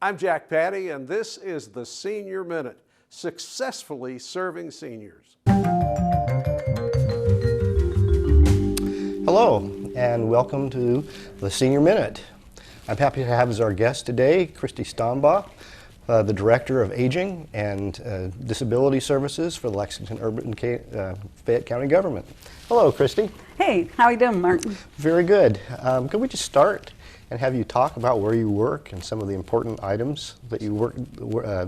I'm Jack Patty, and this is the Senior Minute, successfully serving seniors. Hello, and welcome to the Senior Minute. I'm happy to have as our guest today Kristy Stambaugh, the Director of Aging and Disability Services for the Lexington Urban Fayette County Government. Hello, Kristy. Hey, how are you doing, Martin? Very good. Could we just start and have you talk about where you work and some of the important items that you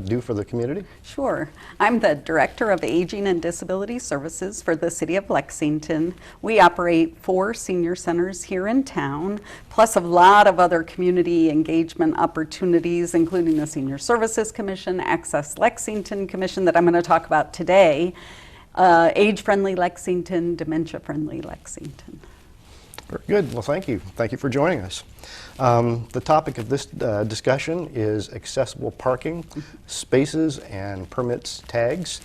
do for the community? Sure. I'm the Director of Aging and Disability Services for the City of Lexington. We operate 4 senior centers here in town, plus a lot of other community engagement opportunities, including the Senior Services Commission, Access Lexington Commission that I'm going to talk about today, Age-Friendly Lexington, Dementia-Friendly Lexington. Very good. Well, thank you. Thank you for joining us. The topic of this discussion is accessible parking, spaces, and permits tags.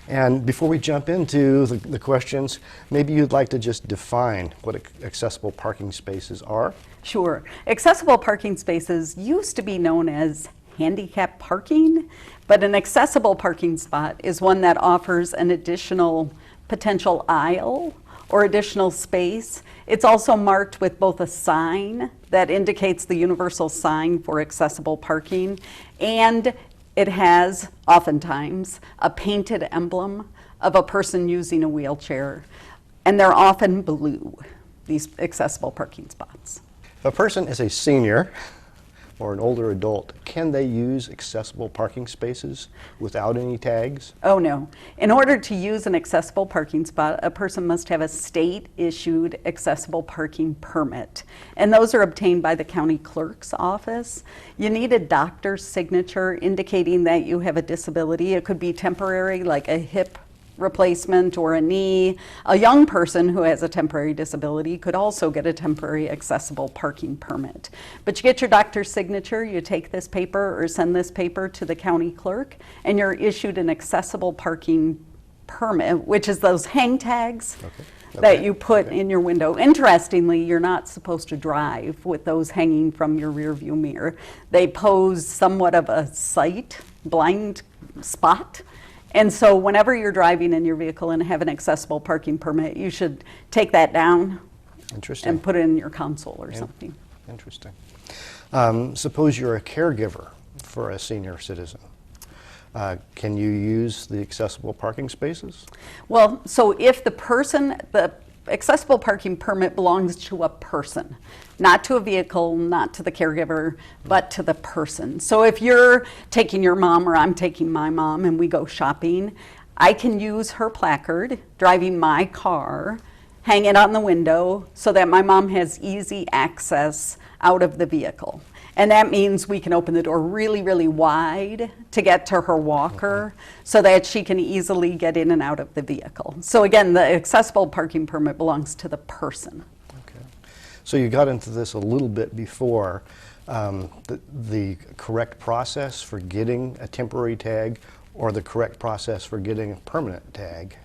And before we jump into the questions, maybe you'd like to just define what accessible parking spaces are? Sure. Accessible parking spaces used to be known as handicap parking, but an accessible parking spot is one that offers an additional potential aisle or additional space. It's also marked with both a sign that indicates the universal sign for accessible parking, and it has oftentimes a painted emblem of a person using a wheelchair, and they're often blue, these accessible parking spots. If a person is a senior or an older adult, can they use accessible parking spaces without any tags? Oh no. In order to use an accessible parking spot, a person must have a state-issued accessible parking permit. And those are obtained by the county clerk's office. You need a doctor's signature indicating that you have a disability. It could be temporary, like a hip replacement or a knee. A young person who has a temporary disability could also get a temporary accessible parking permit. But you get your doctor's signature, you take this paper or send this paper to the county clerk, and you're issued an accessible parking permit, which is those hang tags that you put in your window. Interestingly, you're not supposed to drive with those hanging from your rear view mirror. They pose somewhat of a sight blind spot. And so whenever you're driving in your vehicle and have an accessible parking permit, you should take that down and put it in your console or something. Interesting. Suppose you're a caregiver for a senior citizen. Can you use the accessible parking spaces? Well, so if the accessible parking permit belongs to a person, not to a vehicle, not to the caregiver, but to the person. So if you're taking your mom or I'm taking my mom and we go shopping, I can use her placard, driving my car, hang it on the window so that my mom has easy access out of the vehicle. And that means we can open the door really, really wide to get to her walker so that she can easily get in and out of the vehicle. So again, the accessible parking permit belongs to the person. Okay. So you got into this a little bit before, the correct process for getting a temporary tag or the correct process for getting a permanent tag.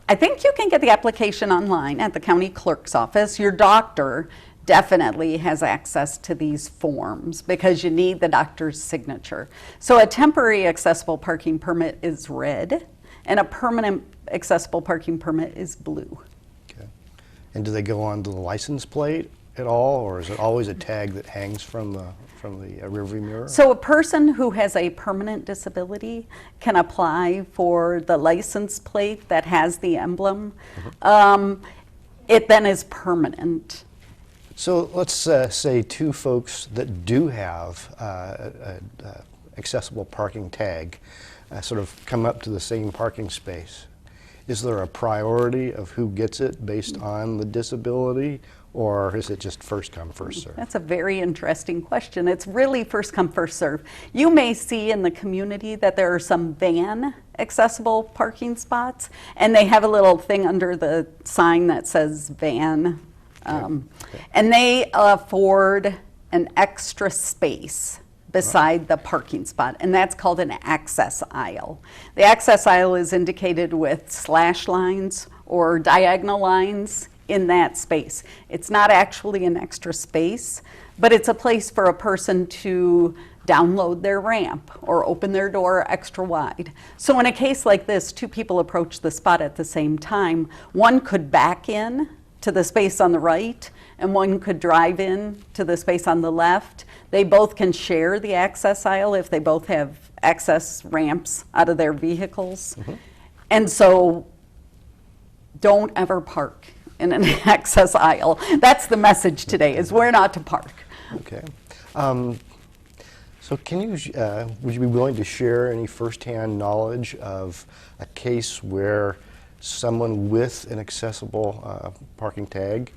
I think you can get the application online at the county clerk's office. Your doctor definitely has access to these forms because you need the doctor's signature. So a temporary accessible parking permit is red and a permanent accessible parking permit is blue. Okay. And do they go on to the license plate at all, or is it always a tag that hangs from the rearview mirror? So a person who has a permanent disability can apply for the license plate that has the emblem. It then is permanent. So let's say 2 folks that do have accessible parking tag sort of come up to the same parking space. Is there a priority of who gets it based on the disability, or is it just first come, first serve? That's a very interesting question. It's really first come, first serve. You may see in the community that there are some van accessible parking spots, and they have a little thing under the sign that says van. And they afford an extra space beside the parking spot, and that's called an access aisle. The access aisle is indicated with slash lines or diagonal lines in that space. It's not actually an extra space, but it's a place for a person to download their ramp or open their door extra wide. So in a case like this, two people approach the spot at the same time. One could back in to the space on the right, and one could drive in to the space on the left. They both can share the access aisle if they both have access ramps out of their vehicles. And so don't ever park in an access aisle. That's the message today, is where not to park. Okay. So can you, would you be willing to share any firsthand knowledge of a case where someone with an accessible parking tag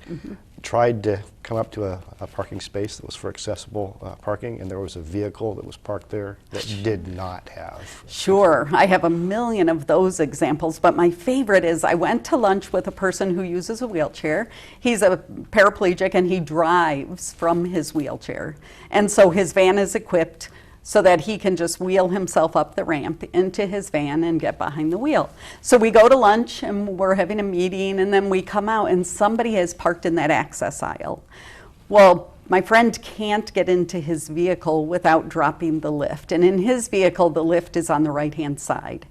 tried to come up to a parking space that was for accessible parking, and there was a vehicle that was parked there that did not have? Sure, I have a million of those examples, but my favorite is I went to lunch with a person who uses a wheelchair. He's a paraplegic and he drives from his wheelchair. And so his van is equipped so that he can just wheel himself up the ramp into his van and get behind the wheel. So we go to lunch and we're having a meeting, and then we come out and somebody has parked in that access aisle. Well, my friend can't get into his vehicle without dropping the lift, and in his vehicle the lift is on the right-hand side.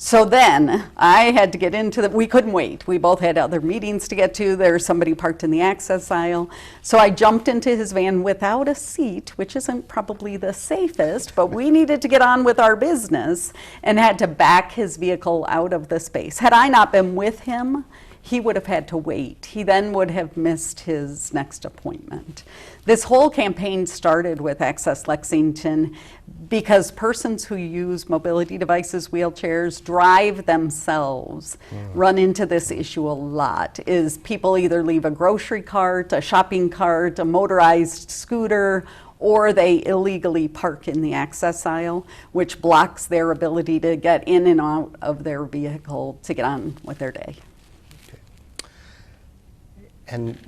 So then I had to get into we couldn't wait. We both had other meetings to get to. There's somebody parked in the access aisle. So I jumped into his van without a seat, which isn't probably the safest, but we needed to get on with our business, and had to back his vehicle out of the space. Had I not been with him, he would have had to wait. He then would have missed his next appointment. This whole campaign started with Access Lexington because persons who use mobility devices, wheelchairs, drive themselves, run into this issue a lot. Is people either leave a grocery cart, a shopping cart, a motorized scooter, or they illegally park in the access aisle, which blocks their ability to get in and out of their vehicle to get on with their day. And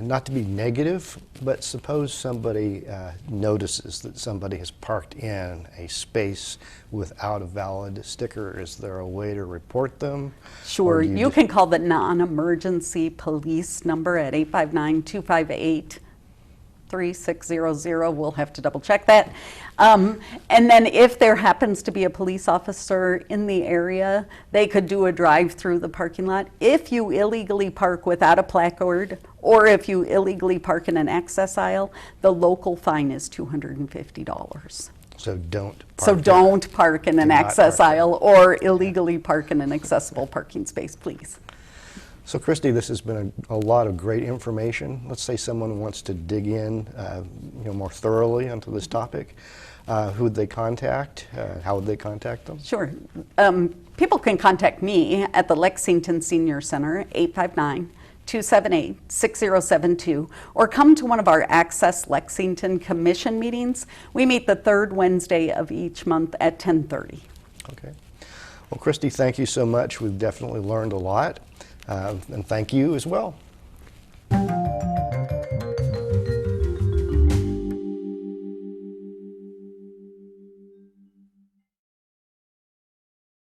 not to be negative, but suppose somebody notices that somebody has parked in a space without a valid sticker. Is there a way to report them? Sure, you can call the non-emergency police number at 859-258-3600. We'll have to double check that. And then if there happens to be a police officer in the area, they could do a drive through the parking lot. If you illegally park without a placard, or if you illegally park in an access aisle, the local fine is $250. So don't park So there. don't park in an Do not access park there. aisle or illegally park in an accessible parking space, please. So Kristy, this has been a lot of great information. Let's say someone wants to dig in more thoroughly onto this topic. Who would they contact? How would they contact them? Sure. People can contact me at the Lexington Senior Center, 859-278-6072, or come to one of our Access Lexington Commission meetings. We meet the third Wednesday of each month at 10:30. Okay. Well, Kristy, thank you so much. We've definitely learned a lot. And thank you as well.